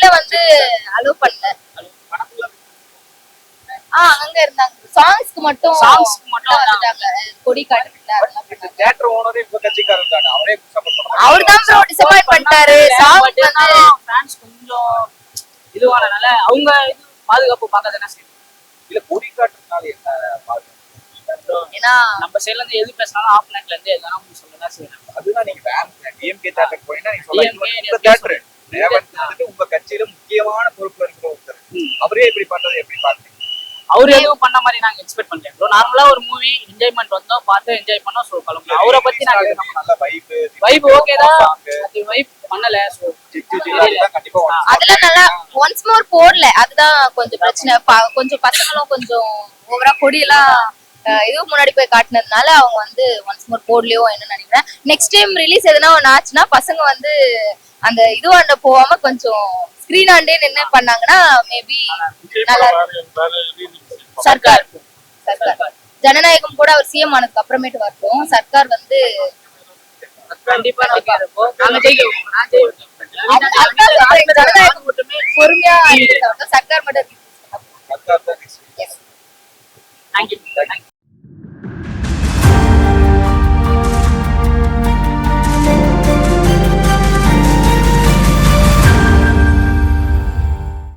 உள்ள வந்து அலோவ் பண்ணல. அங்க இருந்தாங்க. சாங்ஸ்க்கு மட்டும் வந்துட்டாங்க. கொடி காட்டுல அதெல்லாம் பண்ணாங்க. தியேட்டர் ஓனரே இப்ப கட்சிக்காரர் தான, அவரே சப்போர்ட் பண்ணுவாங்க. அவர் தான் ப்ரோ டிசப்பாயிண்ட் பண்ணிட்டாரு. சாங் வந்து ஃபேன்ஸ் கொஞ்சம் இதுவானனால அவங்க இது பாதுகாப்பு பார்க்க தானே செய்யும். இல்ல கொடி காட்டுறதுனால என்ன பாதுகாப்பு? ஏன்னா நம்ம சைடுல இருந்து எது பேசினாலும் ஆப்போனன்ட்ல இருந்து எதனா சொல்லதான் செய்யறாங்க. அதுதான் நீங்க டிஎம்கே தியேட்டர் போனீங்கன்னா நீங்க சொல்லுங்க தியேட்டர் ரேவந்த் வந்துட்டு உங்க கட்சியில முக்கியமான பொறுப்புல இருக்கிற ஒருத்தர், அவரே இப்படி பண்றது எப்படி பாருங்க. அவரு எதுவும் பண்ண மாதிரி நாங்க எக்ஸ்பெக்ட் பண்றேன் ப்ரோ. நார்மலா ஒரு மூவி என்ஜாய்மெண்ட் வந்தோம், பார்த்து என்ஜாய் பண்ணோம், சோ கிளம்புறோம். அவரை பத்தி நாங்க நல்ல வைப் ஓகே தான், அது வைப் பண்ணல. சோ கண்டிப்பா அதெல்லாம் நல்லா ஒன்ஸ் மோர் போடல. அதுதான் கொஞ்சம் பிரச்சனை. கொஞ்சம் பசங்களும் கொஞ்சம் ஓவரா கொடியெல்லாம் இதுவும் முன்னாடி போய் காட்டினதுனால அவங்க வந்து ஒன்ஸ் மோர் போடலையோ என்ன நினைக்கிறேன். நெக்ஸ்ட் டைம் ரிலீஸ் எதுனா ஒன்று ஆச்சுன்னா பசங்க வந்து அந்த இதுவாண்ட போகாம கொஞ்சம் ஸ்கிரீன் ஆண்டே நின்று பண்ணாங்கன்னா மேபி நல்லா இருக்கும். சர்க்கார் ஜனநாயகம் கூட அவர் சிஎம் ஆனதுக்கு அப்புறமேட்டு வரட்டும். சர்க்கார் வந்து கண்டிப்பா ஜனநாயகம் மட்டுமே பொறுமையா சர்க்கார் மட்டும். தேங்க்யூ.